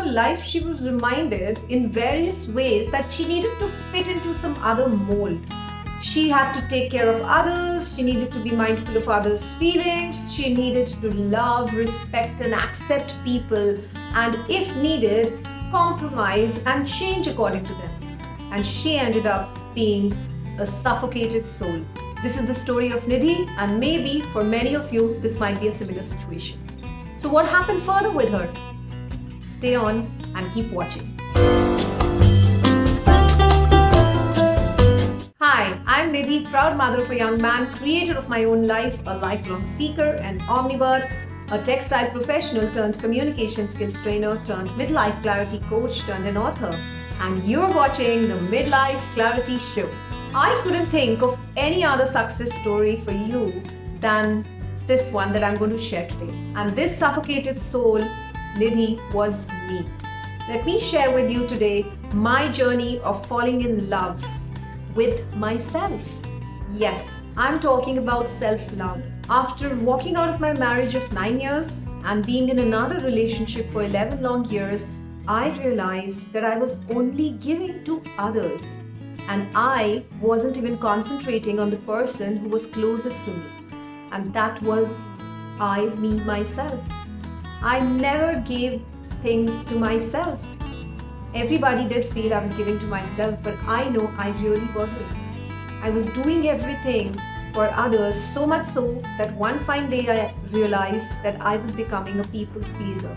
life, she was reminded in various ways that she needed to fit into some other mold. She had to take care of others, she needed to be mindful of others' feelings, she needed to love, respect, and accept people, and if needed, compromise and change according to them. And she ended up being a suffocated soul. This is the story of Nidhi, and maybe for many of you, this might be a similar situation. So, what happened further with her? Stay on and keep watching. Hi, I'm Nidhi, proud mother of a young man, creator of my own life, a lifelong seeker, an omnivore, a textile professional turned communication skills trainer turned midlife clarity coach turned an author. And you're watching the Midlife Clarity Show. I couldn't think of any other success story for you than this one that I'm going to share today. And this suffocated soul, Nidhi, was me. Let me share with you today my journey of falling in love with myself. Yes, I'm talking about self-love. After walking out of my marriage of 9 years and being in another relationship for 11 long years, I realized that I was only giving to others, and I wasn't even concentrating on the person who was closest to me, and that was me, myself. I never gave things to myself. Everybody did feel I was giving to myself, but I know I really wasn't. I was doing everything for others, so much so that one fine day I realized that I was becoming a people's pleaser.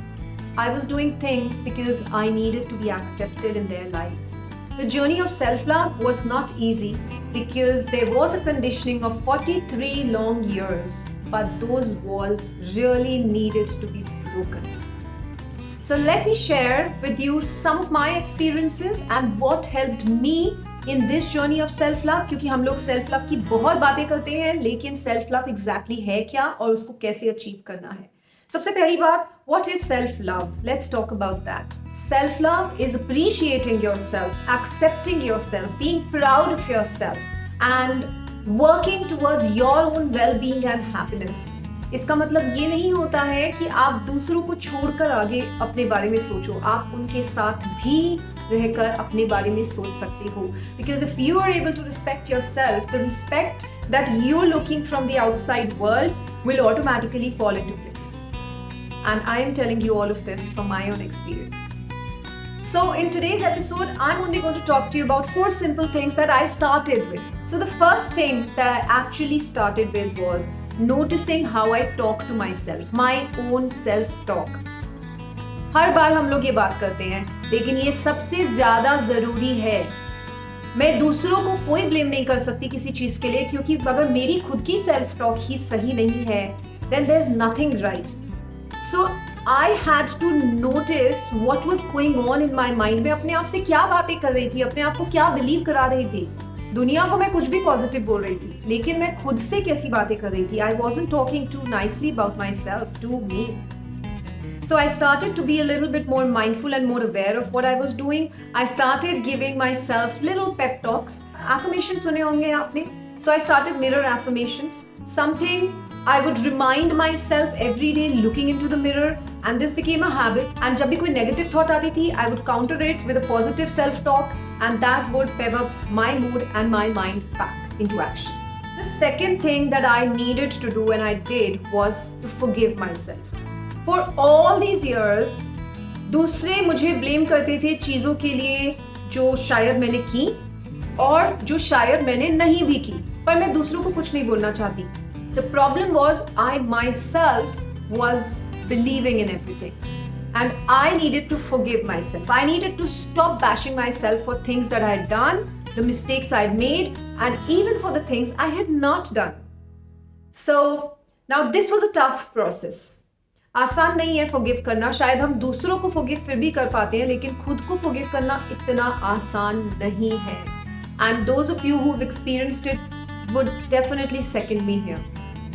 I was doing things because I needed to be accepted in their lives. The journey of self-love was not easy because there was a conditioning of 43 long years, but those walls really needed to be broken. So let me share with you some of my experiences and what helped me in this journey of self-love, क्योंकि हम लोग self-love की बहुत बातें करते हैं, लेकिन self-love exactly है क्या और उसको कैसे achieve करना है. सबसे पहली बात, what is self-love? Let's talk about that. Self-love is appreciating yourself, accepting yourself, being proud of yourself, and working towards your own well-being and happiness. इसका मतलब ये नहीं होता है कि आप दूसरों को छोड़कर आगे अपने बारे में सोचो, आप उनके साथ भी रहकर अपने बारे में सोच सकते हो. Because if you are able to respect yourself, the respect that you're looking from the outside world will automatically fall into place. And I am telling you all of this from my own experience. So in today's episode, I'm only going to talk to you about 4 simple things that I started with. So the first thing that I actually started with was noticing how I talk to myself, my own self-talk. हर बार हम लोग ये बात करते हैं, लेकिन ये सबसे ज़्यादा ज़रूरी है. मैं दूसरों को कोई ब्लेम नहीं कर सकती किसी चीज़ के लिए, क्योंकि अगर मेरी खुद की self-talk ही सही नहीं है, then there's nothing right. So I had to notice what was going on in my mind. मैं अपने आप से क्या बातें कर रही थी, अपने आप को क्या बिलीव करा रही थी. दुनिया को मैं कुछ भी पॉजिटिव बोल रही थी, लेकिन मैं खुद से कैसी बातें कर रही थी. I wasn't talking too nicely about myself to me. So I started to be a little bit more mindful and more aware of what I was doing. I started giving myself little pep talks. Affirmations सुने होंगे आपने. So I started mirror affirmations. Something I would remind myself every day looking into the mirror, and this became a habit. And जब भी कोई negative thought आती थी, I would counter it with a positive self-talk, and that would pep up my mood and my mind back into action. The second thing that I needed to do and I did was to forgive myself. For all these years, दूसरे मुझे blame करते थे चीज़ों के लिए जो शायद मैंने की और जो शायद मैंने नहीं भी की, पर मैं दूसरों को कुछ नहीं बोलना चाहती. The problem was I myself was believing in everything, and I needed to forgive myself. I needed to stop bashing myself for things that I had done, the mistakes I had made, and even for the things I had not done. So now this was a tough process. आसान नहीं है forgive करना. शायद हम दूसरों को forgive फिर भी कर पाते हैं, लेकिन खुद को forgive करना इतना आसान नहीं है. And those of you who've experienced it would definitely second me here.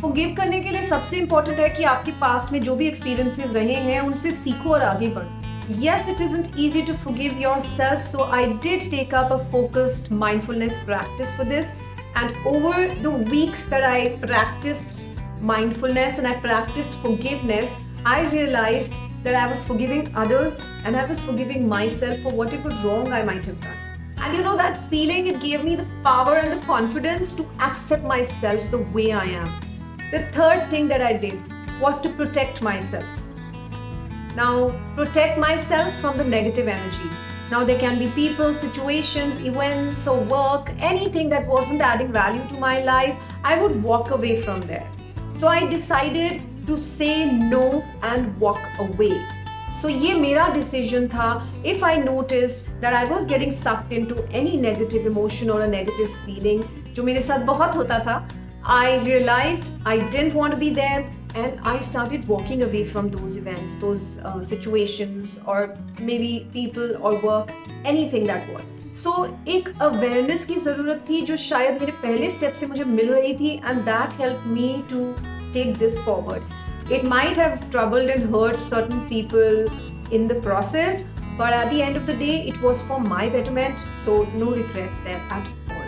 Forgive करने के लिए सबसे important है कि आपके past में जो भी experiences रहे हैं उनसे सीखो और आगे बढ़ो. Yes, it isn't easy to forgive yourself, so I did take up a focused mindfulness practice for this, and over the weeks that I practiced mindfulness and I practiced forgiveness, I realized that I was forgiving others and I was forgiving myself for whatever wrong I might have done. And you know, that feeling, it gave me the power and the confidence to accept myself the way I am. The third thing that I did was to protect myself. Now, protect myself from the negative energies. Now, there can be people, situations, events, or work, anything that wasn't adding value to my life, I would walk away from there. So I decided to say no and walk away. So ये मेरा decision था. If I noticed that I was getting sucked into any negative emotion or a negative feeling, जो मेरे साथ बहुत होता था, I realized I didn't want to be there and I started walking away from those events, those situations, or maybe people or work, anything that was. So एक awareness की ज़रूरत थी जो शायद मेरे पहले step से मुझे मिल रही थी, and that helped me to take this forward. It might have troubled and hurt certain people in the process, but at the end of the day, it was for my betterment, so no regrets there at all.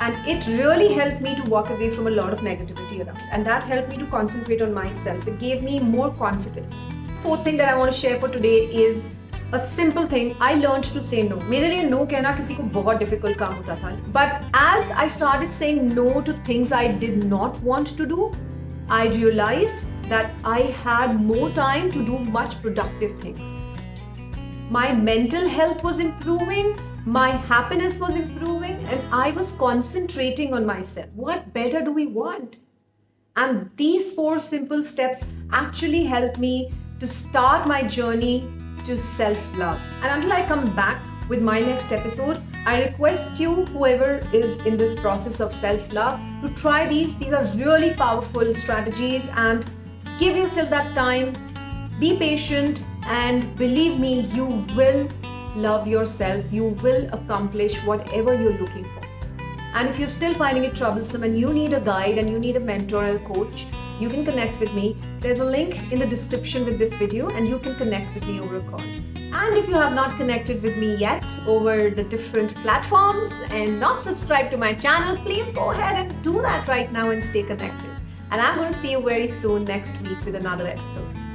And it really helped me to walk away from a lot of negativity around, and that helped me to concentrate on myself. It gave me more confidence. Fourth thing that I want to share for today is a simple thing. I learned to say no. मेरे लिए no कहना किसी को बहुत difficult काम होता था. But as I started saying no to things I did not want to do, I realized that I had more time to do much productive things. My mental health was improving, my happiness was improving, and I was concentrating on myself. What better do we want? And these 4 simple steps actually helped me to start my journey to self-love. And until I come back with my next episode, I request you, whoever is in this process of self-love, to try these. These are really powerful strategies, and give yourself that time. Be patient, and believe me, you will love yourself. You will accomplish whatever you're looking for. And if you're still finding it troublesome and you need a guide and you need a mentor or a coach, you can connect with me. There's a link in the description with this video, and you can connect with me over a call. And if you have not connected with me yet over the different platforms and not subscribed to my channel, please go ahead and do that right now and stay connected. And I'm going to see you very soon next week with another episode.